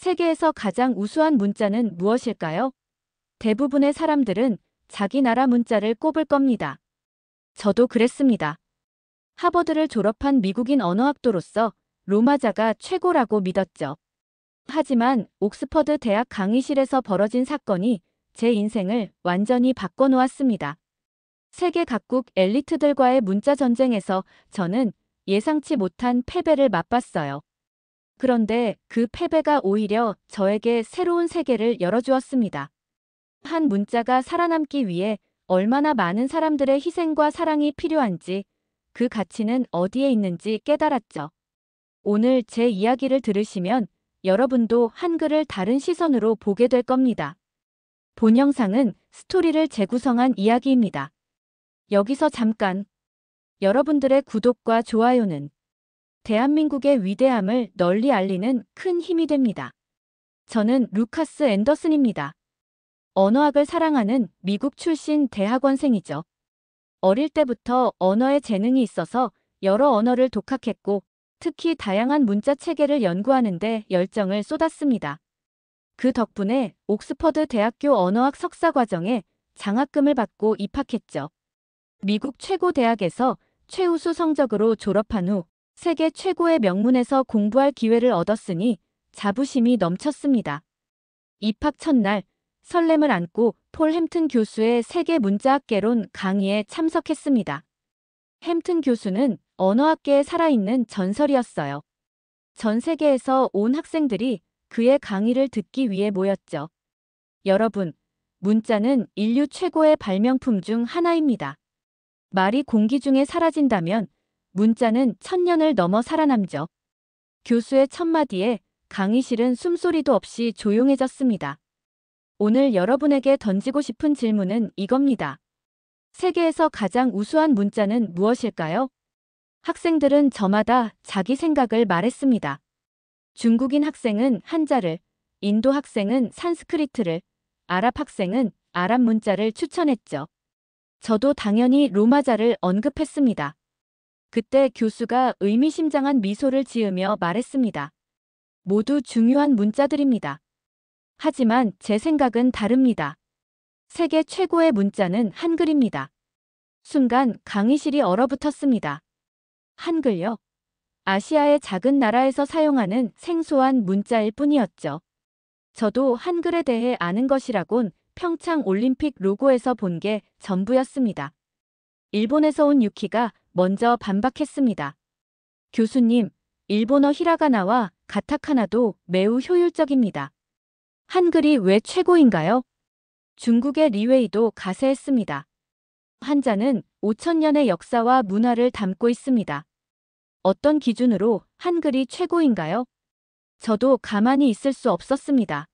세계에서 가장 우수한 문자는 무엇일까요? 대부분의 사람들은 자기 나라 문자를 꼽을 겁니다. 저도 그랬습니다. 하버드를 졸업한 미국인 언어학도로서 로마자가 최고라고 믿었죠. 하지만 옥스퍼드 대학 강의실에서 벌어진 사건이 제 인생을 완전히 바꿔놓았습니다. 세계 각국 엘리트들과의 문자 전쟁에서 저는 예상치 못한 패배를 맛봤어요. 그런데 그 패배가 오히려 저에게 새로운 세계를 열어주었습니다. 한 문자가 살아남기 위해 얼마나 많은 사람들의 희생과 사랑이 필요한지, 그 가치는 어디에 있는지 깨달았죠. 오늘 제 이야기를 들으시면 여러분도 한글을 다른 시선으로 보게 될 겁니다. 본 영상은 스토리를 재구성한 이야기입니다. 여기서 잠깐, 여러분들의 구독과 좋아요는 대한민국의 위대함을 널리 알리는 큰 힘이 됩니다. 저는 루카스 앤더슨입니다. 언어학을 사랑하는 미국 출신 대학원생이죠. 어릴 때부터 언어에 재능이 있어서 여러 언어를 독학했고, 특히 다양한 문자 체계를 연구하는 데 열정을 쏟았습니다. 그 덕분에 옥스퍼드 대학교 언어학 석사 과정에 장학금을 받고 입학했죠. 미국 최고 대학에서 최우수 성적으로 졸업한 후 세계 최고의 명문에서 공부할 기회를 얻었으니 자부심이 넘쳤습니다. 입학 첫날 설렘을 안고 폴 햄튼 교수의 세계 문자학개론 강의에 참석했습니다. 햄튼 교수는 언어학계에 살아있는 전설이었어요. 전 세계에서 온 학생들이 그의 강의를 듣기 위해 모였죠. 여러분, 문자는 인류 최고의 발명품 중 하나입니다. 말이 공기 중에 사라진다면 문자는 1000년을 넘어 살아남죠. 교수의 첫마디에 강의실은 숨소리도 없이 조용해졌습니다. 오늘 여러분에게 던지고 싶은 질문은 이겁니다. 세계에서 가장 우수한 문자는 무엇일까요? 학생들은 저마다 자기 생각을 말했습니다. 중국인 학생은 한자를, 인도 학생은 산스크리트를, 아랍 학생은 아랍 문자를 추천했죠. 저도 당연히 로마자를 언급했습니다. 그때 교수가 의미심장한 미소를 지으며 말했습니다. 모두 중요한 문자들입니다. 하지만 제 생각은 다릅니다. 세계 최고의 문자는 한글입니다. 순간 강의실이 얼어붙었습니다. 한글요? 아시아의 작은 나라에서 사용하는 생소한 문자일 뿐이었죠. 저도 한글에 대해 아는 것이라곤 평창 올림픽 로고에서 본 게 전부였습니다. 일본에서 온 유키가 먼저 반박했습니다. 교수님, 일본어 히라가나와 가타카나도 매우 효율적입니다. 한글이 왜 최고인가요? 중국의 리웨이도 가세했습니다. 한자는 5000년의 역사와 문화를 담고 있습니다. 어떤 기준으로 한글이 최고인가요? 저도 가만히 있을 수 없었습니다.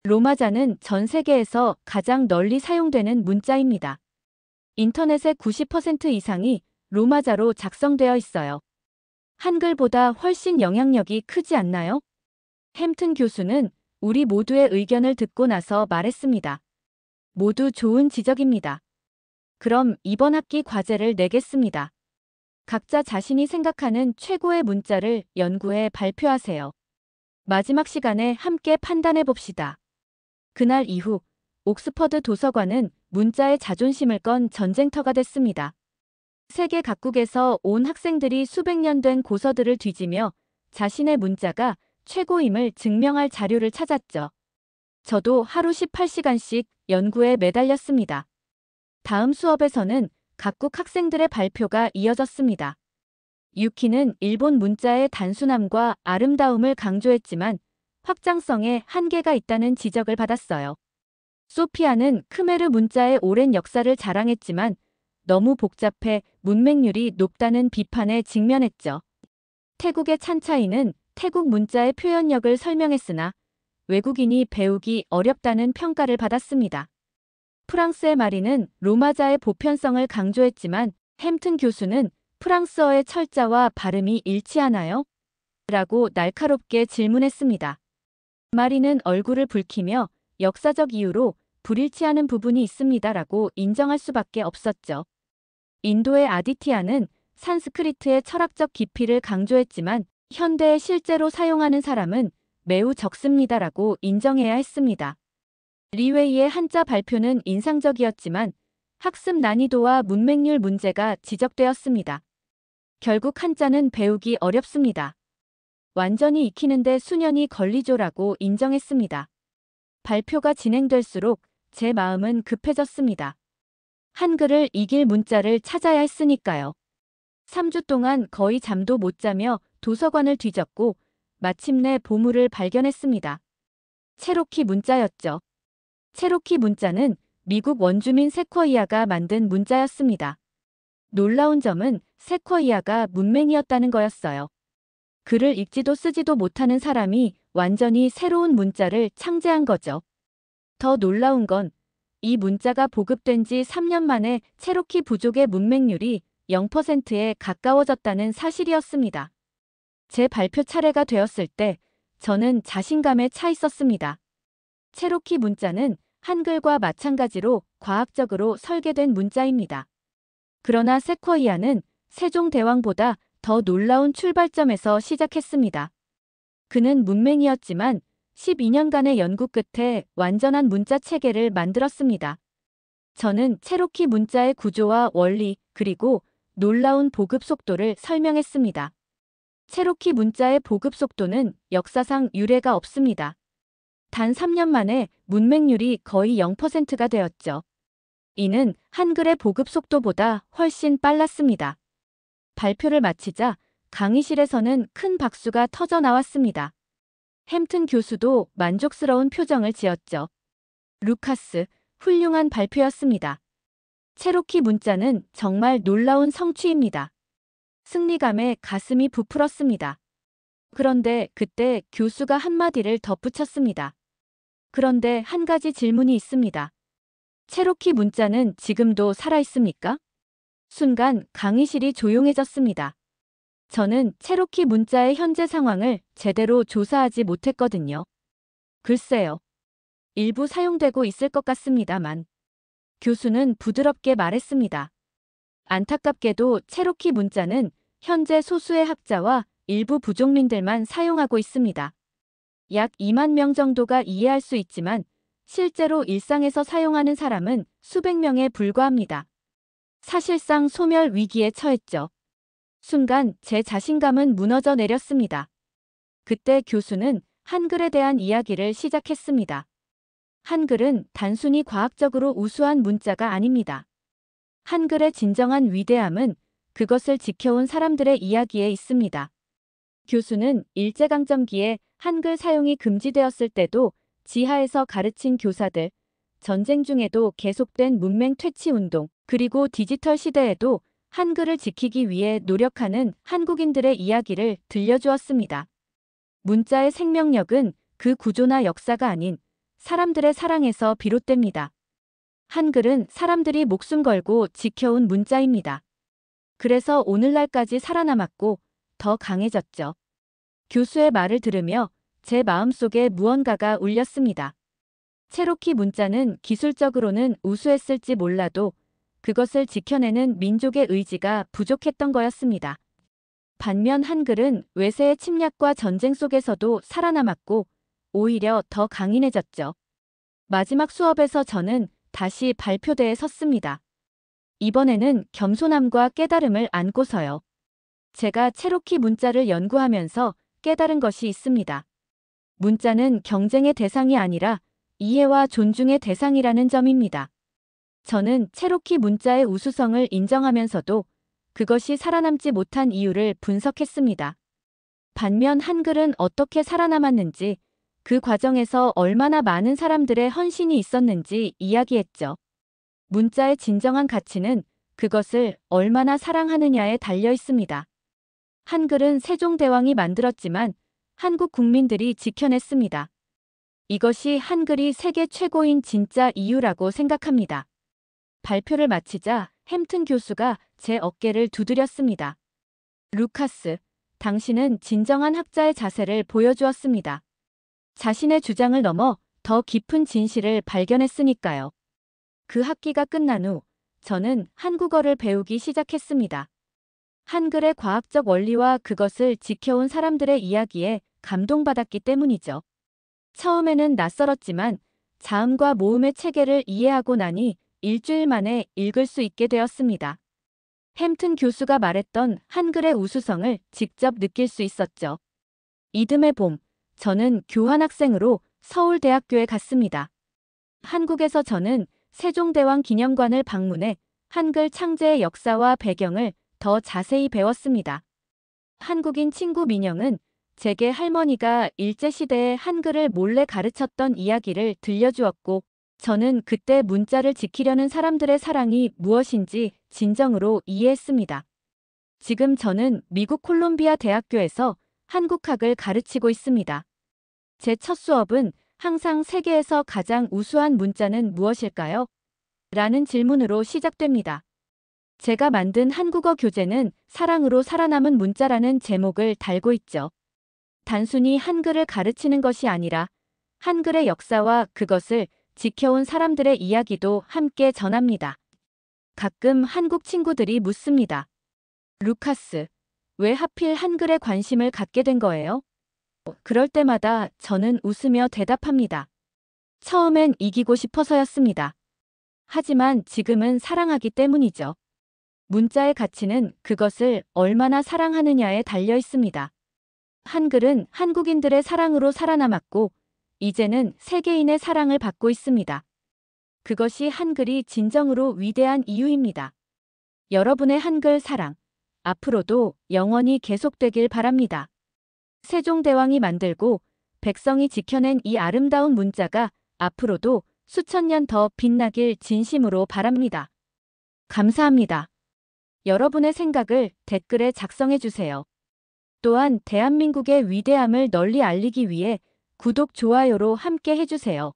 로마자는 전 세계에서 가장 널리 사용되는 문자입니다. 인터넷의 90% 이상이 로마자로 작성되어 있어요. 한글보다 훨씬 영향력이 크지 않나요? 햄튼 교수는 우리 모두의 의견을 듣고 나서 말했습니다. 모두 좋은 지적입니다. 그럼 이번 학기 과제를 내겠습니다. 각자 자신이 생각하는 최고의 문자를 연구해 발표하세요. 마지막 시간에 함께 판단해 봅시다. 그날 이후 옥스퍼드 도서관은 문자의 자존심을 건 전쟁터가 됐습니다. 세계 각국에서 온 학생들이 수백 년 된 고서들을 뒤지며 자신의 문자가 최고임을 증명할 자료를 찾았죠. 저도 하루 18시간씩 연구에 매달렸습니다. 다음 수업에서는 각국 학생들의 발표가 이어졌습니다. 유키는 일본 문자의 단순함과 아름다움을 강조했지만 확장성에 한계가 있다는 지적을 받았어요. 소피아는 크메르 문자의 오랜 역사를 자랑했지만 너무 복잡해 문맹률이 높다는 비판에 직면했죠. 태국의 찬차이는 태국 문자의 표현력을 설명했으나 외국인이 배우기 어렵다는 평가를 받았습니다. 프랑스의 마리는 로마자의 보편성을 강조했지만 햄튼 교수는 프랑스어의 철자와 발음이 일치하나요? 라고 날카롭게 질문했습니다. 마리는 얼굴을 붉히며 역사적 이유로 불일치하는 부분이 있습니다라고 인정할 수밖에 없었죠. 인도의 아디티아는 산스크리트의 철학적 깊이를 강조했지만 현대에 실제로 사용하는 사람은 매우 적습니다라고 인정해야 했습니다. 리웨이의 한자 발표는 인상적이었지만 학습 난이도와 문맹률 문제가 지적되었습니다. 결국 한자는 배우기 어렵습니다. 완전히 익히는데 수년이 걸리죠라고 인정했습니다. 발표가 진행될수록 제 마음은 급해졌습니다. 한글을 이길 문자를 찾아야 했으니까요. 3주 동안 거의 잠도 못 자며 도서관을 뒤졌고 마침내 보물을 발견했습니다. 체로키 문자였죠. 체로키 문자는 미국 원주민 세쿼이아가 만든 문자였습니다. 놀라운 점은 세쿼이아가 문맹이었다는 거였어요. 글을 읽지도 쓰지도 못하는 사람이 완전히 새로운 문자를 창제한 거죠. 더 놀라운 건 이 문자가 보급된 지 3년 만에 체로키 부족의 문맹률이 0%에 가까워졌다는 사실이었습니다. 제 발표 차례가 되었을 때 저는 자신감에 차 있었습니다. 체로키 문자는 한글과 마찬가지로 과학적으로 설계된 문자입니다. 그러나 세쿼이아는 세종대왕보다 더 놀라운 출발점에서 시작했습니다. 그는 문맹이었지만 12년간의 연구 끝에 완전한 문자 체계를 만들었습니다. 저는 체로키 문자의 구조와 원리 그리고 놀라운 보급 속도를 설명했습니다. 체로키 문자의 보급 속도는 역사상 유례가 없습니다. 단 3년 만에 문맹률이 거의 0%가 되었죠. 이는 한글의 보급 속도보다 훨씬 빨랐습니다. 발표를 마치자 강의실에서는 큰 박수가 터져 나왔습니다. 햄튼 교수도 만족스러운 표정을 지었죠. 루카스, 훌륭한 발표였습니다. 체로키 문자는 정말 놀라운 성취입니다. 승리감에 가슴이 부풀었습니다. 그런데 그때 교수가 한마디를 덧붙였습니다. 그런데 한 가지 질문이 있습니다. 체로키 문자는 지금도 살아있습니까? 순간 강의실이 조용해졌습니다. 저는 체로키 문자의 현재 상황을 제대로 조사하지 못했거든요. 글쎄요. 일부 사용되고 있을 것 같습니다만. 교수는 부드럽게 말했습니다. 안타깝게도 체로키 문자는 현재 소수의 학자와 일부 부족민들만 사용하고 있습니다. 약 2만 명 정도가 이해할 수 있지만 실제로 일상에서 사용하는 사람은 수백 명에 불과합니다. 사실상 소멸 위기에 처했죠. 순간 제 자신감은 무너져 내렸습니다. 그때 교수는 한글에 대한 이야기를 시작했습니다. 한글은 단순히 과학적으로 우수한 문자가 아닙니다. 한글의 진정한 위대함은 그것을 지켜온 사람들의 이야기에 있습니다. 교수는 일제강점기에 한글 사용이 금지되었을 때도 지하에서 가르친 교사들, 전쟁 중에도 계속된 문맹 퇴치 운동, 그리고 디지털 시대에도 한글을 지키기 위해 노력하는 한국인들의 이야기를 들려주었습니다. 문자의 생명력은 그 구조나 역사가 아닌 사람들의 사랑에서 비롯됩니다. 한글은 사람들이 목숨 걸고 지켜온 문자입니다. 그래서 오늘날까지 살아남았고 더 강해졌죠. 교수의 말을 들으며 제 마음속에 무언가가 울렸습니다. 체로키 문자는 기술적으로는 우수했을지 몰라도 그것을 지켜내는 민족의 의지가 부족했던 거였습니다. 반면 한글은 외세의 침략과 전쟁 속에서도 살아남았고 오히려 더 강인해졌죠. 마지막 수업에서 저는 다시 발표대에 섰습니다. 이번에는 겸손함과 깨달음을 안고서요. 제가 체로키 문자를 연구하면서 깨달은 것이 있습니다. 문자는 경쟁의 대상이 아니라 이해와 존중의 대상이라는 점입니다. 저는 체로키 문자의 우수성을 인정하면서도 그것이 살아남지 못한 이유를 분석했습니다. 반면 한글은 어떻게 살아남았는지, 그 과정에서 얼마나 많은 사람들의 헌신이 있었는지 이야기했죠. 문자의 진정한 가치는 그것을 얼마나 사랑하느냐에 달려 있습니다. 한글은 세종대왕이 만들었지만 한국 국민들이 지켜냈습니다. 이것이 한글이 세계 최고인 진짜 이유라고 생각합니다. 발표를 마치자 햄튼 교수가 제 어깨를 두드렸습니다. 루카스, 당신은 진정한 학자의 자세를 보여주었습니다. 자신의 주장을 넘어 더 깊은 진실을 발견했으니까요. 그 학기가 끝난 후 저는 한국어를 배우기 시작했습니다. 한글의 과학적 원리와 그것을 지켜온 사람들의 이야기에 감동받았기 때문이죠. 처음에는 낯설었지만 자음과 모음의 체계를 이해하고 나니 일주일 만에 읽을 수 있게 되었습니다. 햄튼 교수가 말했던 한글의 우수성을 직접 느낄 수 있었죠. 이듬해 봄, 저는 교환학생으로 서울대학교에 갔습니다. 한국에서 저는 세종대왕 기념관을 방문해 한글 창제의 역사와 배경을 더 자세히 배웠습니다. 한국인 친구 민영은 제게 할머니가 일제시대에 한글을 몰래 가르쳤던 이야기를 들려주었고, 저는 그때 문자를 지키려는 사람들의 사랑이 무엇인지 진정으로 이해했습니다. 지금 저는 미국 콜롬비아 대학교에서 한국학을 가르치고 있습니다. 제 첫 수업은 항상 세계에서 가장 우수한 문자는 무엇일까요? 라는 질문으로 시작됩니다. 제가 만든 한국어 교재는 사랑으로 살아남은 문자라는 제목을 달고 있죠. 단순히 한글을 가르치는 것이 아니라 한글의 역사와 그것을 지켜온 사람들의 이야기도 함께 전합니다. 가끔 한국 친구들이 묻습니다. 루카스, 왜 하필 한글에 관심을 갖게 된 거예요? 그럴 때마다 저는 웃으며 대답합니다. 처음엔 이기고 싶어서였습니다. 하지만 지금은 사랑하기 때문이죠. 문자의 가치는 그것을 얼마나 사랑하느냐에 달려 있습니다. 한글은 한국인들의 사랑으로 살아남았고, 이제는 세계인의 사랑을 받고 있습니다. 그것이 한글이 진정으로 위대한 이유입니다. 여러분의 한글 사랑, 앞으로도 영원히 계속되길 바랍니다. 세종대왕이 만들고 백성이 지켜낸 이 아름다운 문자가 앞으로도 수천 년 더 빛나길 진심으로 바랍니다. 감사합니다. 여러분의 생각을 댓글에 작성해 주세요. 또한 대한민국의 위대함을 널리 알리기 위해 구독, 좋아요로 함께 해주세요.